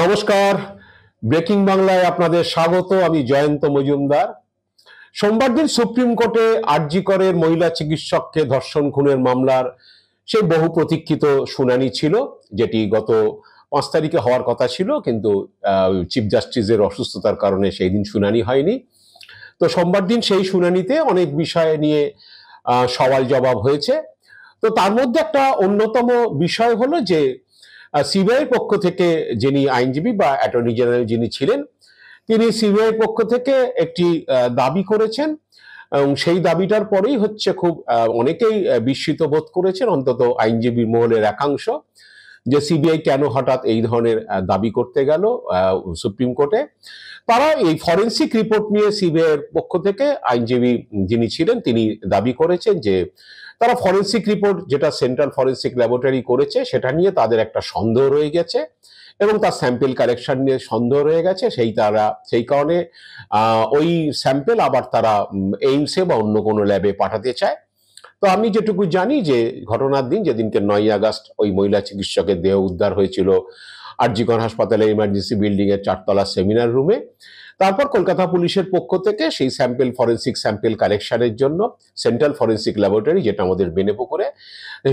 নমস্কার, ব্রেকিং বাংলায় আপনাদের স্বাগত। আমি জয়ন্ত মজুমদার। সোমবার দিন সুপ্রিম কোর্টে আরজি করের মহিলা চিকিৎসককে ধর্ষণ খুনের মামলার সেই বহু প্রতীক্ষিত শুনানি ছিল, যেটি গত 5 তারিখে হওয়ার কথা ছিল, কিন্তু চিফ জাস্টিসের অসুস্থতার কারণে সেই দিন শুনানি হয়নি। তো সোমবার দিন সেই শুনানিতে অনেক বিষয় নিয়ে সওয়াল জবাব হয়েছে। তো তার মধ্যে একটা অন্যতম বিষয় হলো যে সিবিআই পক্ষ থেকে যিনি আইনজীবী বা অ্যাটর্নি জেনারেল যিনি ছিলেন, তিনি সিবিআই পক্ষ থেকে একটি দাবি করেছেন, এবং সেই দাবিটার পরেই হচ্ছে খুব অনেকেই বিস্মিত বোধ করেছেন, অন্তত আইনজীবী মহলের একাংশ, যে সিবিআই কেন হঠাৎ এই ধরনের দাবি করতে গেল সুপ্রিম কোর্টে। তারা এই ফরেন্সিক রিপোর্ট নিয়ে সিবিআই এর পক্ষ থেকে আইনজীবী যিনি ছিলেন তিনি দাবি করেছেন যে তারা ফরেন্সিক রিপোর্ট যেটা সেন্ট্রাল ফরেন্সিক ল্যাবরেটরি করেছে সেটা নিয়ে তাদের একটা সন্দেহ রয়ে গেছে, এবং তার স্যাম্পেল কালেকশন নিয়ে সন্দেহ রয়ে গেছে। সেই কারণে ওই স্যাম্পেল আবার তারা এইমসে বা অন্য কোনো ল্যাবে পাঠাতে চায়। তো আমি যেটুকু জানি যে ঘটনার দিন, যেদিনকে 9ই আগস্ট ওই মহিলা চিকিৎসকের দেহ উদ্ধার হয়েছিল আরজি কর হাসপাতালের ইমার্জেন্সি বিল্ডিং এর 4তলা সেমিনার রুমে, তারপর কলকাতা পুলিশের পক্ষ থেকে সেই ফরেন্সিক স্যাম্পেল কালেকশনের জন্য সেন্ট্রাল ফরেন্সিক ল্যাবরেটরি, যেটা আমাদের বেনেপুকুরে,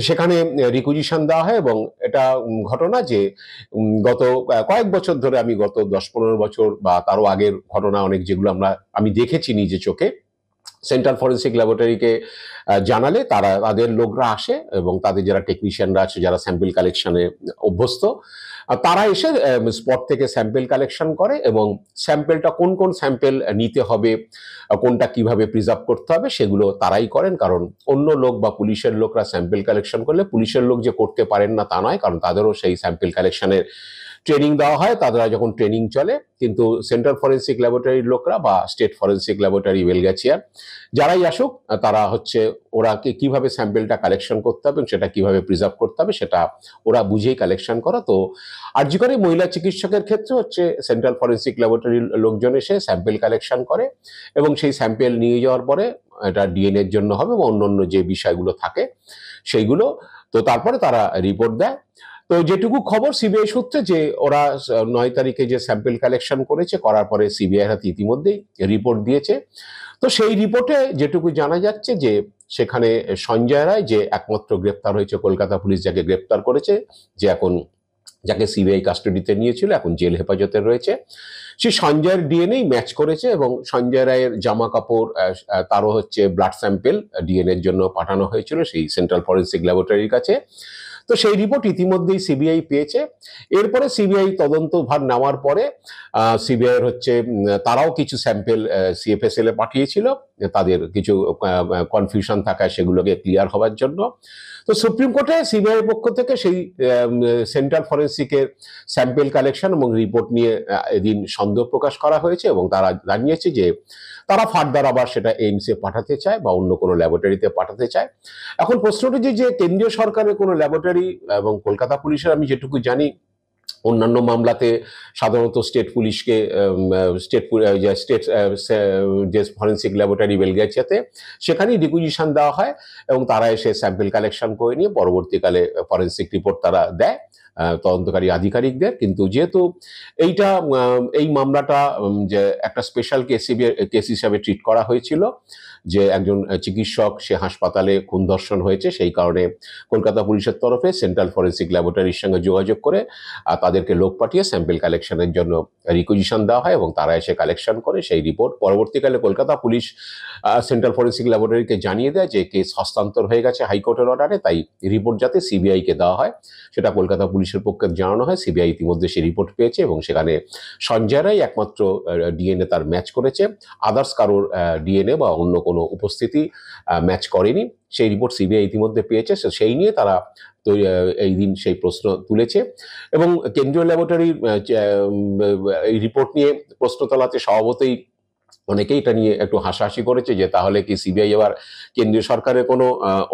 সেখানে রিকুইজিশন দেওয়া হয়। এবং এটা ঘটনা যে গত কয়েক বছর ধরে, আমি গত 10-15 বছর বা তারও আগের ঘটনা অনেক, যেগুলো আমি দেখেছি নিজে চোখে, সেন্ট্রাল ফরেন্সিক ল্যাবরেটরিকে জানালে তাদের লোকরা আসে, এবং তাদের যারা টেকনিশিয়ানরা আছে, যারা স্যাম্পল কালেকশনে অভ্যস্ত, তারা এসে স্পট থেকে স্যাম্পল কালেকশন করে, এবং স্যাম্পলটা কোন কোন স্যাম্পল নিতে হবে, কোনটা কিভাবে প্রিজার্ভ করতে হবে, সেগুলো তারাই করেন। কারণ অন্য লোক বা পুলিশের লোকরা স্যাম্পল কালেকশন করলে পুলিশের লোক যে করতে পারেন না তা নয়, কারণ তাদেরও সেই স্যাম্পল কালেকশনের ট্রেনিং দেওয়া হয়, তারা যখন ট্রেনিং চলে। কিন্তু সেন্ট্রাল ফরেন্সিক ল্যাবরেটরির লোকরা বা স্টেট ফরেন্সিক ল্যাবরেটরি বেলগাছিয়া যারাই আসুক, তারা হচ্ছে ওরাকে কিভাবে স্যাম্পেলটা কালেকশন করতে হবে এবং সেটা কিভাবে প্রিজার্ভ করতে হবে সেটা ওরা বুঝেই কালেকশন করা। তো আরজি করে মহিলা চিকিৎসকের ক্ষেত্রে হচ্ছে সেন্ট্রাল ফরেন্সিক ল্যাবরেটরির লোকজন এসে স্যাম্পেল কালেকশন করে, এবং সেই স্যাম্পেল নিয়ে যাওয়ার পরে এটা ডিএনএর জন্য হবে এবং অন্যান্য যে বিষয়গুলো থাকে সেইগুলো। তো তারপরে তারা রিপোর্ট দেয়। তো যেটুকু খবর সিবিআই সূত্রে, যে ওরা 9 তারিখে যে স্যাম্পেল কালেকশন করার পরে সিবিআই হাতে ইতিমধ্যেই রিপোর্ট দিয়েছে। তো সেই রিপোর্টে যেটুকু জানা যাচ্ছে যে সেখানে সঞ্জয় রায়, যে একমাত্র গ্রেপ্তার হয়েছে, কলকাতা পুলিশ যাকে গ্রেপ্তার করেছে, যে এখন যাকে সিবিআই কাস্টাডিতে নিয়েছিল, এখন জেল হেফাজতে রয়েছে, সেই সঞ্জয়ের ডিএনএ ম্যাচ করেছে, এবং সঞ্জয় রায়ের জামা কাপড়, তারও হচ্ছে ব্লাড স্যাম্পেল ডিএনএর জন্য পাঠানো হয়েছিল সেই সেন্ট্রাল ফরেন্সিক ল্যাবরেটরির কাছে। তো সেই রিপোর্ট ইতিমধ্যেই সিবিআই পেয়েছে। এরপরে সিবিআই তদন্তভার নেওয়ার পরে সিবিআই হচ্ছে তারাও কিছু স্যাম্পেল সিএফএসএল এ পাঠিয়েছিল, তাদের কিছু কনফিউশন থাকায় সেগুলোকে ক্লিয়ার হওয়ার জন্য। তো সুপ্রিম কোর্টে সিবিআই পক্ষ থেকে সেই সেন্ট্রাল ফরেন্সিকের স্যাম্পেল কালেকশন এবং রিপোর্ট নিয়ে এদিন সন্দেহ প্রকাশ করা হয়েছে, এবং তারা জানিয়েছে যে তারা ফার্দার আবার সেটা এইমসে পাঠাতে চায় বা অন্য কোনো ল্যাবরেটরিতে পাঠাতে চায়। এখন প্রশ্নটি যে কেন্দ্রীয় সরকারের কোনো ল্যাবরেটরি এবং কলকাতা পুলিশের, আমি যেটুকু জানি অন্যান্য মামলাতে সাধারণত স্টেট পুলিশকে স্টেট যে ফরেন্সিক ল্যাবরেটরি বেলগাছিয়াতে, সেখানেই রিকুইজিশন দেওয়া হয়, এবং তারা এসে স্যাম্পল কালেকশন করে নিয়ে পরবর্তীকালে ফরেন্সিক রিপোর্ট তারা দেয় তদন্তকারী আধিকারিকদের। কিন্তু যেহেতু এই মামলাটা যে একটা স্পেশাল কেস হিসাবে ট্রিট করা হয়েছিল, যে একজন চিকিৎসক সে হাসপাতালে খুন ধর্ষণ হয়েছে, সেই কারণে কলকাতা পুলিশের তরফে সেন্ট্রাল ফরেন্সিক ল্যাবরেটরির সঙ্গে যোগাযোগ করে তাদেরকে লোক পাঠিয়ে স্যাম্পল কালেকশনের জন্য রিকুইজিশন দেওয়া হয়, এবং তারা এসে কালেকশন করে সেই রিপোর্ট পরবর্তীকালে কলকাতা পুলিশ সেন্ট্রাল ফরেন্সিক ল্যাবরেটরিকে জানিয়ে দেয় যে কেস হস্তান্তর হয়ে গেছে হাইকোর্টের অর্ডারে, তাই রিপোর্ট যাতে সিবিআইকে দেওয়া হয় সেটা কলকাতা পুলিশের পক্ষে জানানো হয়। সিবিআই ইতিমধ্যে সেই রিপোর্ট পেয়েছে, এবং সেখানে সঞ্জয় রায় একমাত্র ডিএনএ তার ম্যাচ করেছে, আদার্স কারোর ডিএনএ বা অন্য কোনো উপস্থিতি ম্যাচ করেনি। সেই রিপোর্ট সিবিআই ইতিমধ্যে পেয়েছে, সেই নিয়ে তারা এই দিন সেই প্রশ্ন তুলেছে, এবং কেন্দ্রীয় ল্যাবরেটরির এই রিপোর্ট নিয়ে প্রশ্ন তোলাতে স্বভাবতই অনেকেই এটা নিয়ে একটু হাসাহাসি করেছে, যে তাহলে কি সিবিআই এবার কেন্দ্রীয় সরকারের কোনো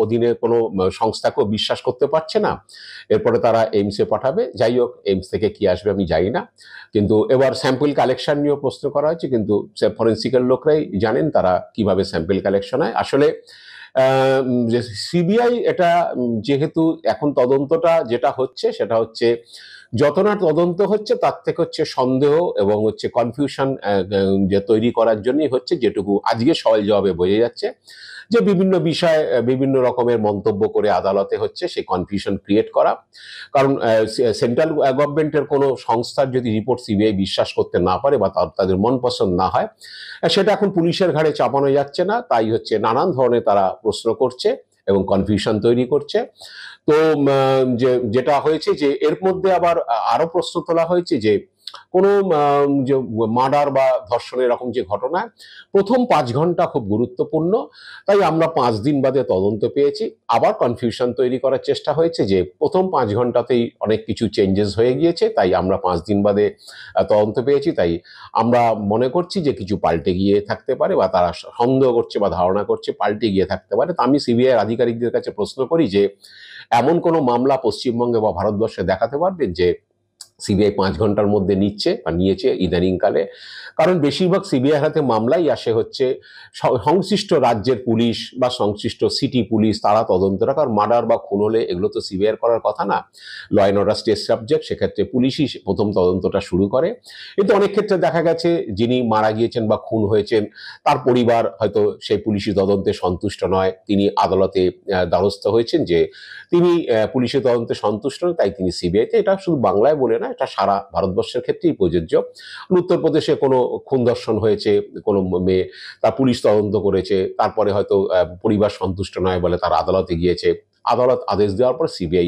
অধীনে কোনো সংস্থাকেও বিশ্বাস করতে পারছে না, এরপরে তারা এইমসে পাঠাবে। যাই হোক, এইমস থেকে কি আসবে আমি জানি না, কিন্তু এবার স্যাম্পল কালেকশন নিয়েও প্রশ্ন করা হয়েছে, কিন্তু ফরেন্সিকের লোকরাই জানেন তারা কিভাবে স্যাম্পল কালেকশন হয়। আসলে সিবিআই এটা যেহেতু এখন তদন্তটা যেটা হচ্ছে সেটা হচ্ছে যত না তদন্ত হচ্ছে তার থেকে হচ্ছে সন্দেহ এবং হচ্ছে কনফিউশন যে তৈরি করার জন্যই হচ্ছে, যেটুকু আজকে সওয়াল জবাবে বোঝা যাচ্ছে যে বিভিন্ন বিষয়ে বিভিন্ন রকমের মন্তব্য করে আদালতে হচ্ছে সেই কনফিউশন ক্রিয়েট করা। কারণ সেন্ট্রাল গভর্নমেন্টের কোনো সংস্থার যদি রিপোর্ট সিবিআই বিশ্বাস করতে না পারে বা তাদের মন পছন্দ না হয়, সেটা এখন পুলিশের ঘাড়ে চাপানো যাচ্ছে না। তাই হচ্ছে নানান ধরনের তারা প্রশ্ন করছে এবং কনফিউশন তৈরি করছে। তো যেটা হয়েছে যে এর মধ্যে আবার আরো প্রশ্ন তোলা হয়েছে যে কোনো যে মার্ডার বা ধর্ষণ এরকম যে ঘটনা, প্রথম 5 ঘন্টা খুব গুরুত্বপূর্ণ, তাই আমরা 5 দিন বাদে তদন্ত পেয়েছি। আবার কনফিউশন তৈরি করার চেষ্টা হয়েছে যে প্রথম 5 ঘন্টাতেই অনেক কিছু চেঞ্জেস হয়ে গিয়েছে, তাই আমরা 5 দিন বাদে তদন্ত পেয়েছি। তাই আমরা মনে করছি যে কিছু পাল্টে গিয়ে থাকতে পারে, বা তারা সন্দেহ করছে বা ধারণা করছে পাল্টে গিয়ে থাকতে পারে। তো আমি সিবিআই আধিকারিকদের কাছে প্রশ্ন করি যে এমন কোনো মামলা পশ্চিমবঙ্গে বা ভারতবর্ষে দেখাতে পারবেন যে সিবিআই 5 ঘন্টার মধ্যে নিচ্ছে বা নিয়েছে ইদানিংকালে? কারণ বেশিরভাগ সিবিআই হাতে মামলাই আসে হচ্ছে সংশ্লিষ্ট রাজ্যের পুলিশ বা সংশ্লিষ্ট সিটি পুলিশ, তারা তদন্তটা। কারণ মার্ডার বা খুন হলে এগুলো তো সিবিআই করার কথা না, law and order state subject, সেক্ষেত্রে পুলিশই প্রথম তদন্তটা শুরু করে। কিন্তু অনেক ক্ষেত্রে দেখা গেছে যিনি মারা গিয়েছেন বা খুন হয়েছেন তার পরিবার হয়তো সেই পুলিশি তদন্তে সন্তুষ্ট নয়, তিনি আদালতে দ্বারস্থ হয়েছেন যে তিনি পুলিশি তদন্তে সন্তুষ্ট নন, তাই তিনি সিবিআইতে। এটা শুধু বাংলায় বলে না, এটা সারা ভারতবর্ষের ক্ষেত্রেই প্রযোজ্য। উত্তরপ্রদেশে কোনো খুন ধর্ষণ হয়েছে, কোনো মেয়ে, তার পুলিশ তদন্ত করেছে, তারপরে হয়তো পরিবার সন্তুষ্ট নয় বলে তার আদালতে গিয়েছে। আদালত আদেশ দেওয়ার পর সিবিআই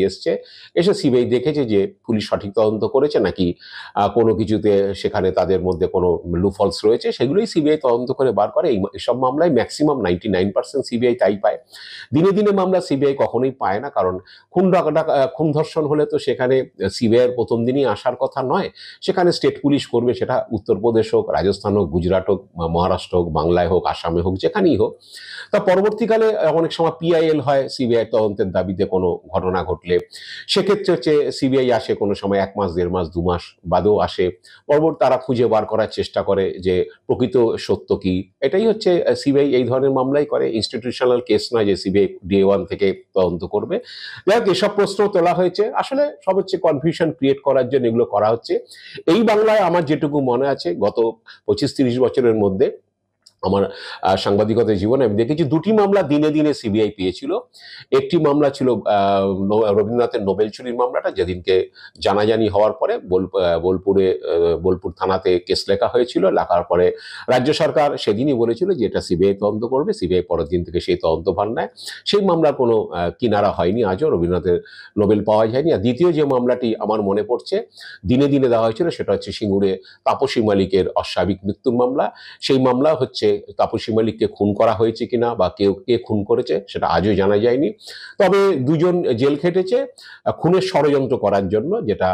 এসে সিবিআই দেখেছে যে পুলিশ সঠিক তদন্ত করেছে নাকি কোনো কিছুতে সেখানে তাদের মধ্যে কোনো লুফলস রয়েছে, সেগুলোই সিবিআই তদন্ত করে বার করে। এইসব মামলায় ম্যাক্সিমাম 99% সিবিআই তাই পায়। দিনে দিনে মামলা সিবিআই কখনোই পায় না, কারণ খুন ধর্ষণ হলে তো সেখানে সিবিআইয়ের প্রথম দিনই আসার কথা নয়, সেখানে স্টেট পুলিশ করবে, সেটা উত্তরপ্রদেশ হোক, রাজস্থান হোক, গুজরাট হোক, মহারাষ্ট্র হোক, বাংলায় হোক, আসামে হোক, যেখানেই হোক। তা পরবর্তীকালে অনেক সময় পিআইএল হয় সিবিআই তদন্তের দাবিতে কোনো ঘটনা ঘটলে, সেক্ষেত্রে হচ্ছে সিবিআই আসে কোনো সময় 1 মাস, 1.5 মাস, 2 মাস বাদেও আসে। পরবর্তী তারা খুঁজে বার করার চেষ্টা করে যে প্রকৃত সত্য কি। এটাই হচ্ছে সিবিআই এই ধরনের মামলাই করে, ইনস্টিটিউশনাল কেস নয় যে সিবিআই ডে 1 থেকে তদন্ত করবে। যাই হোক, এসব প্রশ্ন তোলা হয়েছে, আসলে সব হচ্ছে কনফিউশন ক্রিয়েট করার জন্য এগুলো করা হচ্ছে। এই বাংলায় আমার যেটুকু মনে আছে গত 25-30 বছরের মধ্যে আমার সাংবাদিকতার জীবনে আমি দেখেছি 2টি মামলা দিনে দিনে সিবিআই পেয়েছিল। একটি মামলা ছিল রবীন্দ্রনাথের নোবেল চুরির মামলাটা, যেদিনকে জানাজানি হওয়ার পরে বোলপুর থানাতে কেস লেখা হয়েছিল। লেখার পরে রাজ্য সরকার সেদিনই বলেছিল যে এটা সিবিআই তদন্ত করবে। সিবিআই পরের দিন থেকে সেই তদন্ত ভার নেয়। সেই মামলার কোনো কিনারা হয়নি, আজও রবীন্দ্রনাথের নোবেল পাওয়া যায়নি। আর দ্বিতীয় যে মামলাটি আমার মনে পড়ছে দিনে দিনে দেওয়া হয়েছিল, সেটা হচ্ছে সিঙ্গুরে তাপসী মালিকের অস্বাভাবিক মৃত্যুর মামলা। সেই মামলা হচ্ছে তাপসী মালিককে খুন করা হয়েছে কিনা বা কে খুন করেছে সেটা আজও জানা যায়নি। তবে 2জন জেল খেটেছে খুনের ষড়যন্ত্র করার জন্য, যেটা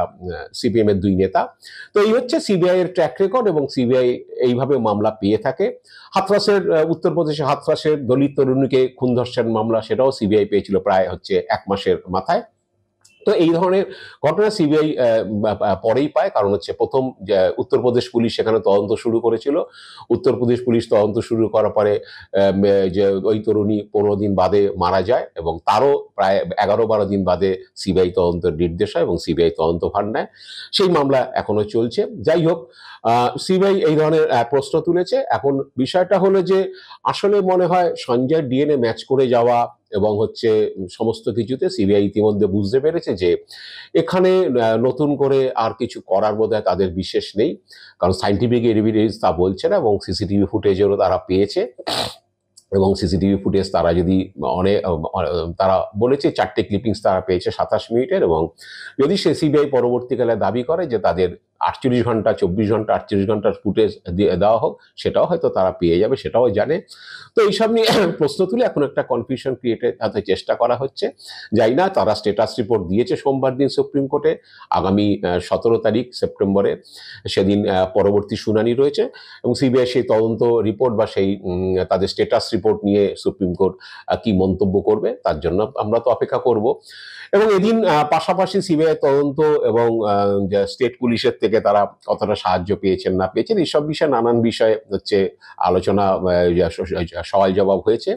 সিপিএম এর 2 নেতা। তো এই হচ্ছে সিবিআই এর ট্র্যাক রেকর্ড, এবং সিবিআই এইভাবে মামলা পেয়ে থাকে। হাথরাসের উত্তরপ্রদেশে হাথরাসের দলিত তরুণীকে খুন ধর্ষণ মামলা, সেটাও সিবিআই পেয়েছিল প্রায় হচ্ছে 1 মাসের মাথায়। তো এই ধরনের ঘটনা সিবিআই পরেই পায়, কারণ হচ্ছে প্রথম উত্তরপ্রদেশ পুলিশ সেখানে তদন্ত শুরু করেছিল। উত্তরপ্রদেশ পুলিশ তদন্ত শুরু করার পরে যে ওই তরুণী 15 দিন বাদে মারা যায়, এবং তারও প্রায় 11-12 দিন বাদে সিবিআই তদন্তের নির্দেশ হয় এবং সিবিআই তদন্ত ভার নেয়। সেই মামলা এখনো চলছে। যাই হোক, সিবিআই এই ধরনের প্রশ্ন তুলেছে। এখন বিষয়টা হলো যে আসলে মনে হয় সঞ্জয় ডিএনএ ম্যাচ করে যাওয়া এবং হচ্ছে সমস্ত কিছুতে সিবিআই ইতিমধ্যে বুঝতে পেরেছে যে এখানে নতুন করে আর কিছু করার বোধহয় তাদের বিশেষ নেই, কারণ সাইন্টিফিক এভিডেন্স তা বলছে না, এবং সিসিটিভি ফুটেজেরও তারা পেয়েছে। এবং সিসিটিভি ফুটেজ তারা যদি তারা বলেছে 4টে ক্লিপিংস তারা পেয়েছে 27 মিনিটের, এবং যদি সে সিবিআই পরবর্তীকালে দাবি করে যে তাদের 48 ঘন্টা, 24 ঘন্টা, 48 ঘন্টার ফুটেজ দেওয়া হোক, সেটাও হয়তো তারা পেয়ে যাবে, সেটাও জানে। তো এইসব নিয়ে প্রশ্ন তুলে এখন একটা কনফিউশন ক্রিয়েটের হাতে চেষ্টা করা হচ্ছে। যাই না, তারা স্ট্যাটাস রিপোর্ট দিয়েছে সোমবার দিন সুপ্রিম কোর্টে। আগামী 17 তারিখ সেপ্টেম্বরে সেদিন পরবর্তী শুনানি রয়েছে, এবং সিবিআই সেই তদন্ত রিপোর্ট বা সেই তাদের স্ট্যাটাস রিপোর্ট নিয়ে সুপ্রিম কোর্ট কি মন্তব্য করবে তার জন্য আমরা তো অপেক্ষা করব। এবং এদিন পাশাপাশি সিবিআই তদন্ত এবং স্টেট পুলিশের থেকে তারা কতটা সাহায্য পেয়েছেন না পেয়েছেন, এইসব বিষয়ে নানান বিষয়ে হচ্ছে আলোচনা, সওয়াল জবাব হয়েছে।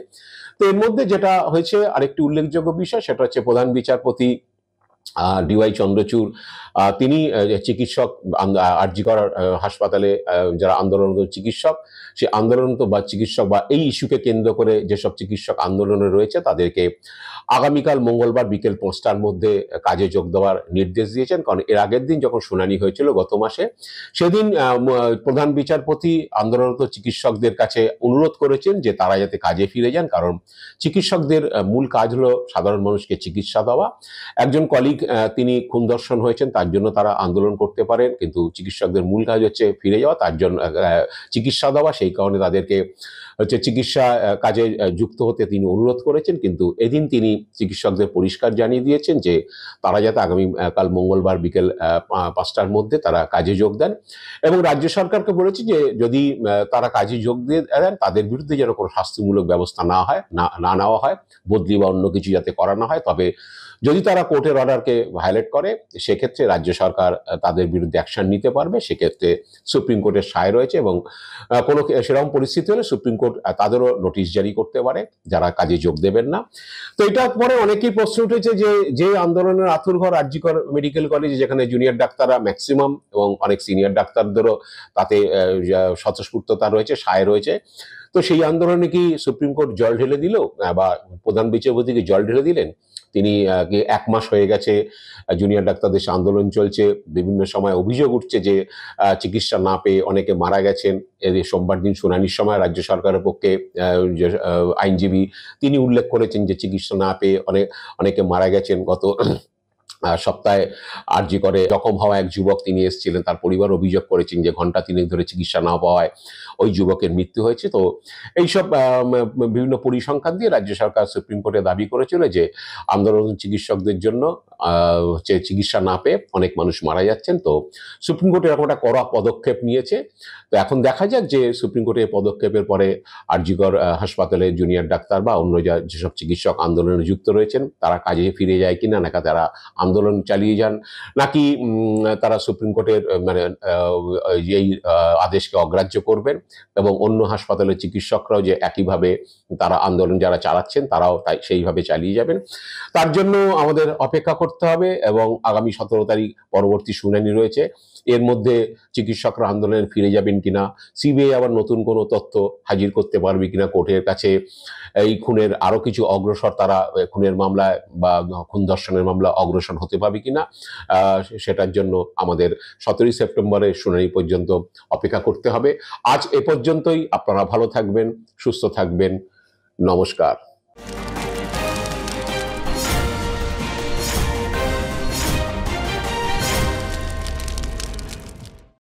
তো এর মধ্যে যেটা হয়েছে আরেকটি উল্লেখযোগ্য বিষয়, সেটা হচ্ছে প্রধান বিচারপতি ডিওয়াই চন্দ্রচূড় তিনি চিকিৎসক আরজি কর হাসপাতালে যারা আন্দোলনরত চিকিৎসক, সে আন্দোলনরত বা চিকিৎসক বা এই ইস্যুকে কেন্দ্র করে যেসব চিকিৎসক আন্দোলনে রয়েছে তাদেরকে আগামীকাল মঙ্গলবার বিকেল 5টার মধ্যে কাজে যোগ দেওয়ার নির্দেশ দিয়েছেন। কারণ এর আগের দিন যখন শুনানি হয়েছিল গত মাসে, সেদিন প্রধান বিচারপতি আন্দোলনরত চিকিৎসকদের কাছে অনুরোধ করেছেন যে তারা যাতে কাজে ফিরে যান, কারণ চিকিৎসকদের মূল কাজ হলো সাধারণ মানুষকে চিকিৎসা দেওয়া। একজন কলিগ তিনি খুন ধর্ষণ হয়েছেন, তার জন্য তারা আন্দোলন করতে পারেন, কিন্তু চিকিৎসকদের মূল কাজ হচ্ছে ফিরে যাওয়া, তার জন্য চিকিৎসা দেওয়া। সেই কারণে তাদেরকে হচ্ছে চিকিৎসা কাজে যুক্ত হতে তিনি অনুরোধ করেছেন। কিন্তু এদিন তিনি চিকিৎসকদের পরিষ্কার জানিয়ে দিয়েছেন যে তারা যাতে আগামী কাল মঙ্গলবার বিকেল 5টার মধ্যে তারা কাজে যোগ দেন, এবং রাজ্য সরকারকে বলেছে যে যদি তারা কাজে যোগ দিয়ে দেন তাদের বিরুদ্ধে যেন কোনো শাস্তিমূলক ব্যবস্থা না নেওয়া হয়, বদলি বা অন্য কিছু যাতে করানো হয়। তবে যদি তারা কোর্টের অর্ডারকে ভায়োলেট করে সেক্ষেত্রে রাজ্য সরকার তাদের বিরুদ্ধে অ্যাকশন নিতে পারবে। সেক্ষেত্রে সুপ্রিম কোর্টের সায় রয়েছে, এবং কোনো সেরকম পরিস্থিতি হলে সুপ্রিম কোর্ট তাদেরও নোটিশ জারি করতে পারে যারা কাজে যোগ দেবেন না। তো এটা পরে অনেকেই প্রশ্ন উঠেছে যে আন্দোলনের আঁতুড়ঘর আরজি কর মেডিকেল কলেজ, যেখানে জুনিয়র ডাক্তাররা ম্যাক্সিমাম এবং অনেক সিনিয়র ডাক্তারদেরও তাতে স্বতঃস্ফূর্ততা রয়েছে, সায় রয়েছে, তো সেই আন্দোলনে কি সুপ্রিম কোর্ট জল ঢেলে দিল বা প্রধান বিচারপতি জল ঢেলে দিলেন? তিনি 1 মাস হয়ে গেছে জুনিয়র ডাক্তারদের আন্দোলন চলছে, বিভিন্ন সময় অভিযোগ উঠছে যে চিকিৎসা না পেয়ে অনেকে মারা গেছেন। এদের সোমবার দিন শুনানির সময় রাজ্য সরকারের পক্ষে আইনজীবী তিনি উল্লেখ করেছেন যে চিকিৎসা না পেয়ে অনেকে মারা গেছেন। গত সপ্তাহে আরজি করে জখম হওয়া এক যুবক তিনি এসেছিলেন, তার পরিবার অভিযোগ করেছেন যে ঘন্টা 3 ধরে চিকিৎসা না পাওয়ায় ওই যুবকের মৃত্যু হয়েছে। তো এইসব বিভিন্ন পরিসংখ্যান দিয়ে রাজ্য সরকার সুপ্রিম কোর্টে দাবি করেছিল যে আন্দোলন চিকিৎসকদের জন্য চিকিৎসা না পেয়ে অনেক মানুষ মারা যাচ্ছেন। তো সুপ্রিম কোর্ট এরকম একটা কড়া পদক্ষেপ নিয়েছে। তো এখন দেখা যাক যে সুপ্রিম কোর্টের পদক্ষেপের পরে আরজি কর হাসপাতালে জুনিয়র ডাক্তার বা অন্য যেসব চিকিৎসক আন্দোলনে যুক্ত রয়েছেন তারা কাজে ফিরে যায় কিনা, নাকি তারা আন্দোলন চালিয়ে যান, নাকি তারা সুপ্রিম কোর্টের মানে এই আদেশকে অগ্রাহ্য করবেন, এবং অন্য হাসপাতালের চিকিৎসকরাও যে একইভাবে তারা আন্দোলন যারা চালাচ্ছেন তারাও তাই সেইভাবে চালিয়ে যাবেন। তার জন্য আমাদের অপেক্ষা করতে হবে, এবং আগামী 17 তারিখ পরবর্তী শুনানি রয়েছে। এর মধ্যে চিকিৎসকরা আন্দোলনে ফিরে যাবেন কিনা, সিবিআই আবার নতুন কোনো তথ্য হাজির করতে পারবে কিনা কোর্টের কাছে, এই খুনের আরো কিছু অগ্রসর তারা খুনের মামলায় বা খুন ধর্ষণের মামলা অগ্রসর হতে পারবে কিনা, সেটার জন্য আমাদের 17 সেপ্টেম্বরের শুনানি পর্যন্ত অপেক্ষা করতে হবে। আজ এ পর্যন্তই। আপনারা ভালো থাকবেন, সুস্থ থাকবেন। নমস্কার।